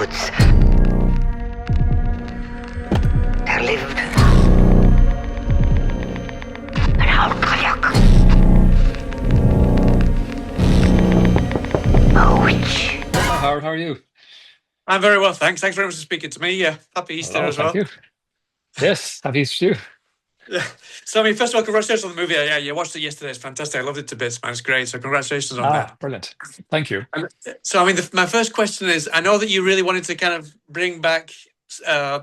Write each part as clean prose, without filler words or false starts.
woods. There lived an old kayak, a witch. Howard, how are you? I'm very well, thanks. Thanks very much for speaking to me. Yeah, happy Easter as well. Thank you. Yes, happy Easter too. Yeah. So, I mean, first of all, congratulations on the movie. Yeah, you watched it yesterday. It's fantastic. I loved it to bits, man. It's great. So, congratulations on that. Brilliant. Thank you. So, I mean, my first question is, I know that you really wanted to kind of bring back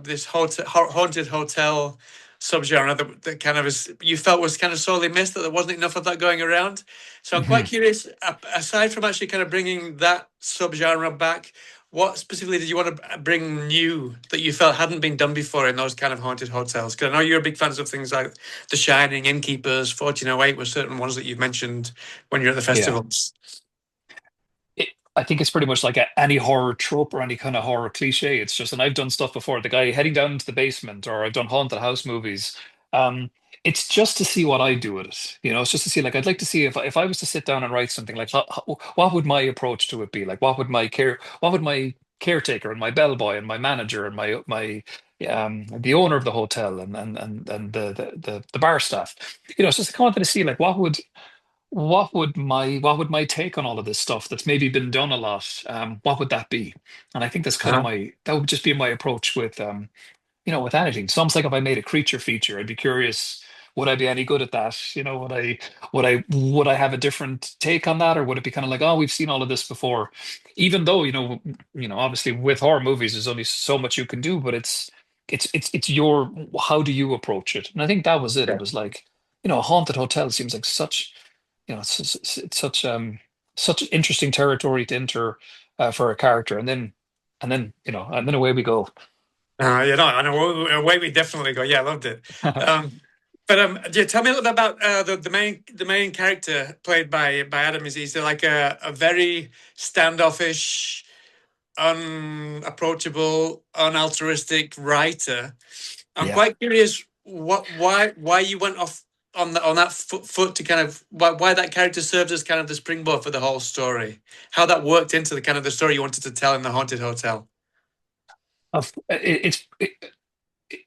this haunted hotel subgenre that kind of you felt was kind of sorely missed, that there wasn't enough of that going around. So I'm quite curious, aside from actually kind of bringing that subgenre back, what specifically did you want to bring new that you felt hadn't been done before in those kind of haunted hotels? Because I know you're big fans of things like The Shining, Innkeepers, 1408 were certain ones that you've mentioned when you're at the festivals. I think it's pretty much like any horror trope or any kind of horror cliche. It's just, and I've done stuff before, the guy heading down into the basement, or I've done haunted house movies. It's just to see what I do with it. It's just to see, like, I'd like to see if I was to sit down and write something, like, what would my approach to it be? Like, what would my caretaker and my bellboy and my manager and my the owner of the hotel and the bar staff. It's just I wanted to see, like, what would my take on all of this stuff that's maybe been done a lot? What would that be? And I think that's kind of that would just be my approach with with anything. It's almost like if I made a creature feature, I'd be curious, would I be any good at that? Would I have a different take on that, or would it be kind of like, oh, we've seen all of this before? Even though, obviously with horror movies, there's only so much you can do, but it's your, how do you approach it? And I think that was it. It was like, a haunted hotel seems like such, it's such interesting territory to enter for a character, and then away we go. I know. Away we definitely go. Yeah, I loved it. Yeah, tell me a little bit about the main character played by Adam. He's like a very standoffish, unapproachable, unaltruistic writer. I'm quite curious why you went off on that foot to kind of why that character served as kind of the springboard for the whole story. How that worked into the kind of the story you wanted to tell in the haunted hotel.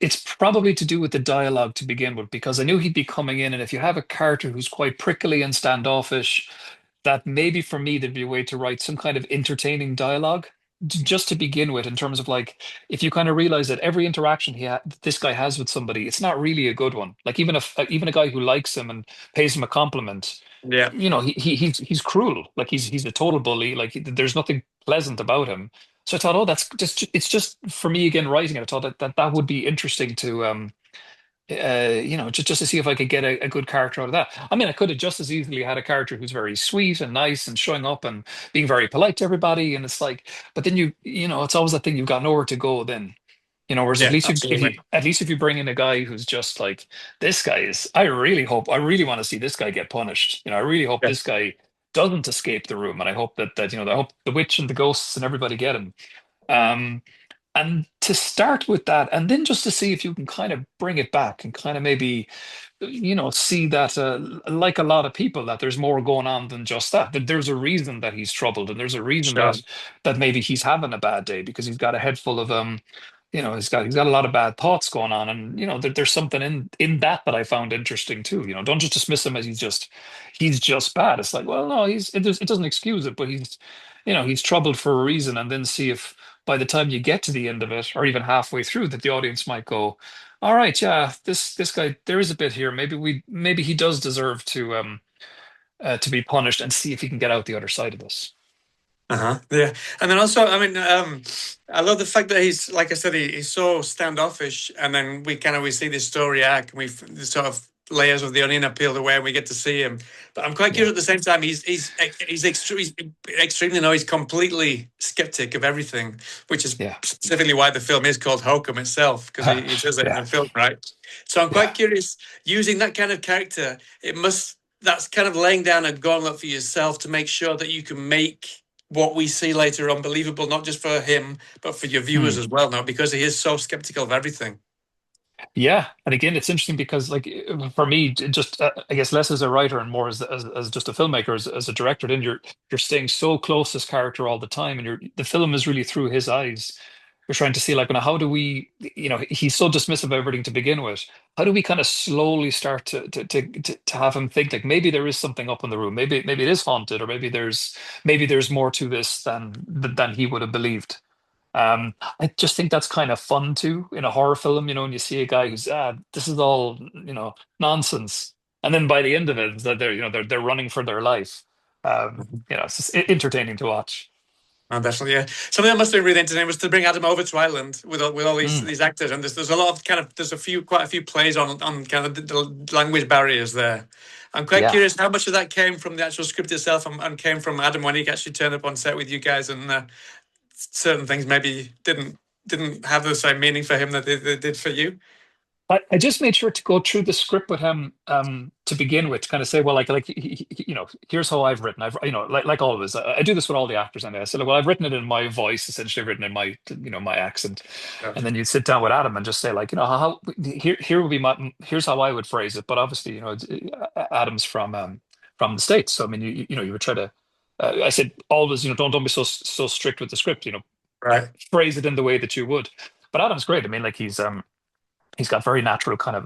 It's probably to do with the dialogue to begin with, because I knew he'd be coming in, and if you have a character who's quite prickly and standoffish, that maybe for me there'd be a way to write some kind of entertaining dialogue just to begin with, in terms of, like, if you kind of realize that every interaction this guy has with somebody, it's not really a good one. Like, even a guy who likes him and pays him a compliment, Yeah. he's cruel. Like, he's a total bully. Like, there's nothing pleasant about him. So I thought, oh, it's just for me again writing it. I thought that would be interesting to just to see if I could get a good character out of that. I mean, I could have just as easily had a character who's very sweet and nice and showing up and being very polite to everybody. And it's like, but then it's always that thing, you've got nowhere to go then. Whereas at least if you bring in a guy who's just like, this guy is, I really want to see this guy get punished. I really hope this guy doesn't escape the room, and I hope that I hope the witch and the ghosts and everybody get him. And to start with that, and then just to see if you can kind of bring it back and kind of maybe, see that, like a lot of people, that there's more going on than just that. That there's a reason that he's troubled, and there's a reason that maybe he's having a bad day, because he's got a head full of he's got a lot of bad thoughts going on, and there's something in that I found interesting too. Don't just dismiss him as he's just bad. It's like, well, no, it doesn't excuse it, but he's troubled for a reason, and then see if by the time you get to the end of it, or even halfway through, that the audience might go, all right, yeah, this guy, there is a bit here. Maybe he does deserve to be punished, and see if he can get out the other side of this. Yeah, and then also, I mean, I love the fact that he's, like I said, he's so standoffish, and then we see this story arc, and we sort of layers of the onion are peeled away, and we get to see him. But I'm quite curious at the same time. He's extremely, he's completely skeptic of everything, which is specifically why the film is called Hokum itself, because he says it in the film, right? So I'm quite curious, using that kind of character, that's kind of laying down a gauntlet for yourself to make sure that you can make what we see later on believable, not just for him, but for your viewers as well now, because he is so skeptical of everything. Yeah, and again, it's interesting because, like, for me, just I guess less as a writer and more as just a filmmaker, as a director. Then you're staying so close to this character all the time, and the film is really through his eyes. You're trying to see, like, how do we, he's so dismissive of everything to begin with. How do we kind of slowly start to have him think like maybe there is something up in the room, maybe it is haunted, or maybe there's more to this than he would have believed. I just think that's kind of fun too in a horror film, when you see a guy who's this is all, nonsense. And then by the end of it, it's that they're running for their life. It's just entertaining to watch. Oh, definitely, yeah. Something that must have been really entertaining was to bring Adam over to Ireland with all these Mm, these actors, and there's a lot of quite a few plays on kind of the language barriers there. I'm quite yeah. curious how much of that came from the actual script itself, and came from Adam when he actually turned up on set with you guys, and certain things maybe didn't have the same meaning for him that they did for you. I just made sure to go through the script with him to begin with, to kind of say, well, like here's how I've written. Like always, I do this with all the actors, and I said, well, I've written it in my voice, essentially written in my accent, Yeah. and then you sit down with Adam and just say, like, how here would be here's how I would phrase it, but obviously, Adam's from the States, so I mean, you would try to. I said always, don't be so strict with the script, Right. phrase it in the way that you would. But Adam's great. I mean, like he's got very natural kind of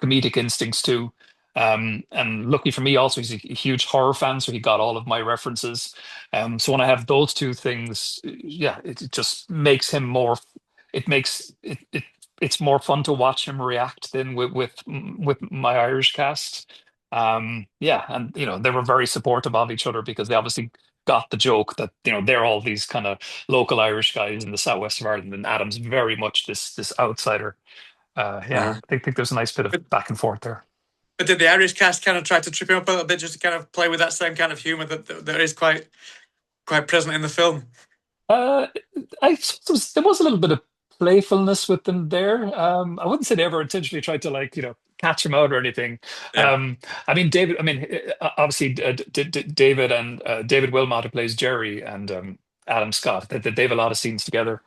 comedic instincts too. And lucky for me, also, he's a huge horror fan, so he got all of my references. So when I have those two things, yeah, it just makes him more. It makes it's more fun to watch him react than with my Irish cast. Yeah, and they were very supportive of each other because they obviously got the joke that they're all these kind of local Irish guys in the southwest of Ireland, and Adam's very much this outsider. Yeah, Uh, I think there's a nice bit of but, back and forth there. but did the Irish cast kind of try to trip him up a little bit, just to kind of play with that same kind of humor that is quite present in the film? Uh, I suppose there was a little bit of playfulness with them there. I wouldn't say they ever intentionally tried to, like, catch him out or anything. Yeah. I mean, David. I mean, obviously, David and David Wilmot, who plays Jerry, and Adam Scott. They have a lot of scenes together.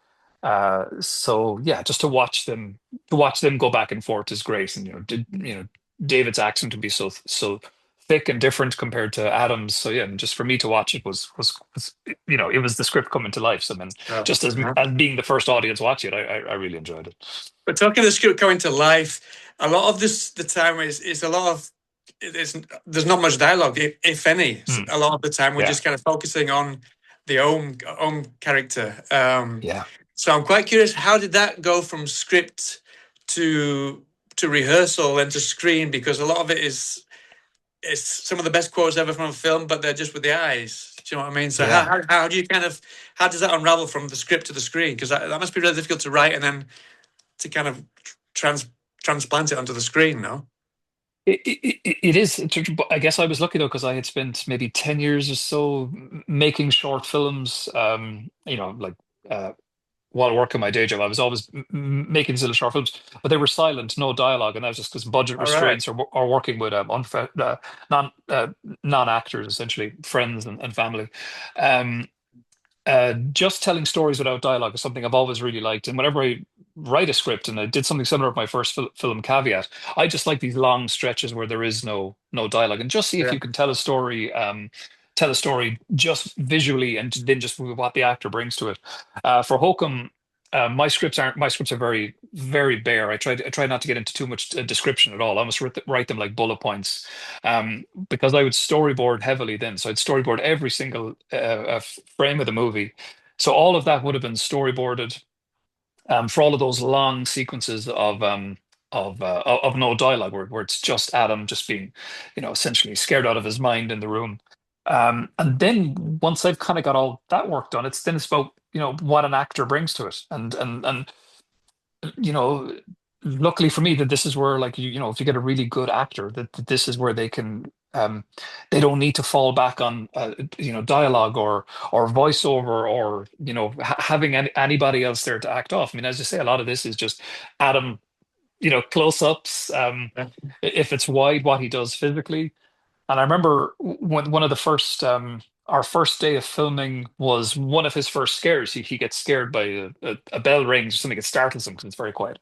So yeah, just to watch them go back and forth is great. And David's accent would be so thick and different compared to Adam's. So yeah, and just for me to watch it was it was the script coming to life. So then, just Uh-huh. as being the first audience watching it, I really enjoyed it. But talking of the script coming to life, a lot of the time is a lot of there's not much dialogue, if any. Mm, A lot of the time we're yeah, just kind of focusing on the Ohm character. yeah, So I'm quite curious, how did that go from script to rehearsal and to screen? Because a lot of it is it's some of the best quotes ever from a film, but they're just with the eyes. Do you know what I mean? So yeah. how do you how does that unravel from the script to the screen? Because that must be really difficult to write and then to kind of trans transplant it onto the screen, no? It is. I guess I was lucky though because I had spent maybe 10 years or so making short films. Like while working my day job, I was always making these little short films, but they were silent, no dialogue, and that was just because budget All right. restraints or working with non-actors, essentially friends and family. Um, just telling stories without dialogue is something I've always really liked. And whenever I write a script, and I did something similar with my first film, Caveat, I just like these long stretches where there is no dialogue, and just see if Yeah. you can tell a story just visually, and then just with what the actor brings to it. For Hokum, my scripts are very very bare. I try not to get into too much description at all. I almost write them like bullet points, because I would storyboard heavily then. So I'd storyboard every single frame of the movie. So all of that would have been storyboarded, for all of those long sequences of no dialogue, where it's just Adam just being, essentially scared out of his mind in the room. And then once I've kind of got all that work done, it's about what an actor brings to it, and you know, luckily for me, that this is where, like, if you get a really good actor, that this is where they don't need to fall back on dialogue or voiceover, or having anybody else there to act off. I mean, as you say, a lot of this is just Adam, close-ups, Yeah. if it's wide, what he does physically. And I remember when one of the first our first day of filming was one of his first scares. He gets scared by a bell rings or something. It startles him because it's very quiet.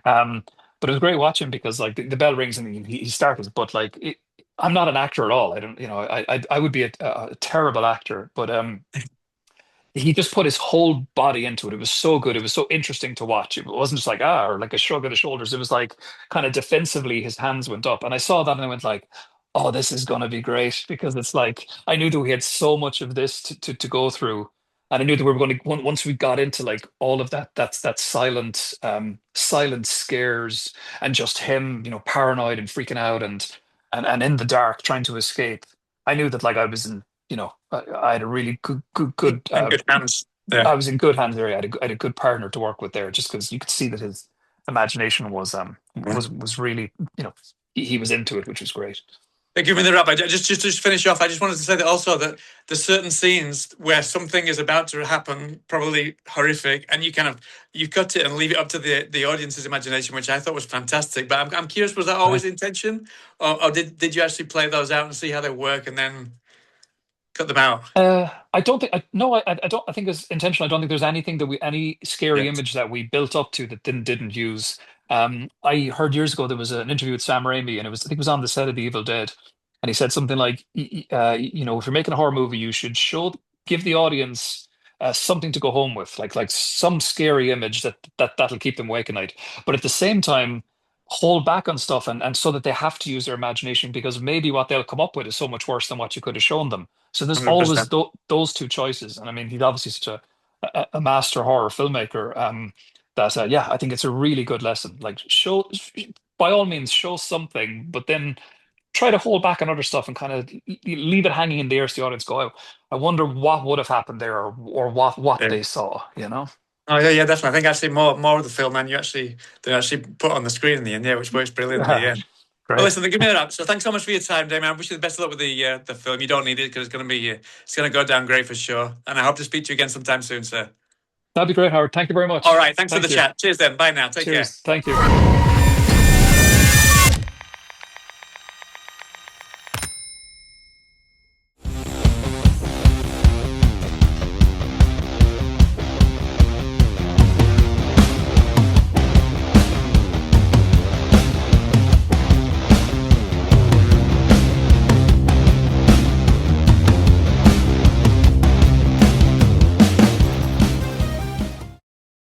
Um, But it was great watching because like the bell rings and he starts, but like I'm not an actor at all. I don't, you know, I would be a terrible actor, but he just put his whole body into it. It was so good. It was so interesting to watch. It wasn't just like or like a shrug of the shoulders. It was like kind of defensively his hands went up. And I saw that and I went like, oh, this is gonna be great because it's like I knew that we had so much of this to go through. And I knew that we were going to once we got into like all of that silent silent scares and just him, you know, paranoid and freaking out and in the dark trying to escape. I knew that like I was in, you know, I had a really good In good hands. Yeah. I was in good hands there. I had a good partner to work with there, just because you could see that his imagination was really, you know, he was into it, which was great. Give me the wrap. Just to finish off, I just wanted to say that also that there's certain scenes where something is about to happen, probably horrific, and you cut it and leave it up to the audience's imagination, which I thought was fantastic. But I'm curious, was that always the intention, or did you actually play those out and see how they work and then cut them out? I don't think no, I don't. I think it's intentional. I don't think there's anything that any scary Yes. image that we built up to that didn't use. I heard years ago there was an interview with Sam Raimi, and I think it was on the set of The Evil Dead, and he said something like, you know, if you're making a horror movie, you should give the audience something to go home with, like some scary image that'll keep them awake at night, but at the same time hold back on stuff and so that they have to use their imagination because maybe what they'll come up with is so much worse than what you could have shown them. So there's always 100%. those two choices. And I mean, he's obviously such a master horror filmmaker. That yeah, I think it's a really good lesson. Like by all means, show something, but then try to hold back on other stuff and kind of leave it hanging in the air so the audience go, I wonder what would have happened there or what Yeah. they saw, you know? Oh yeah, definitely. I think actually more of the film than they actually put on the screen in the end, yeah, which works brilliantly. Yeah. Well, Great. listen, give me that up. So thanks so much for your time, Damien. I wish you the best of luck with the film. You don't need it because it's going to go down great for sure. And I hope to speak to you again sometime soon, sir. That'd be great, Howard. Thank you very much. All right. Thanks for Thank the you. chat. Cheers then. Bye now. Take care. Cheers. Thank you.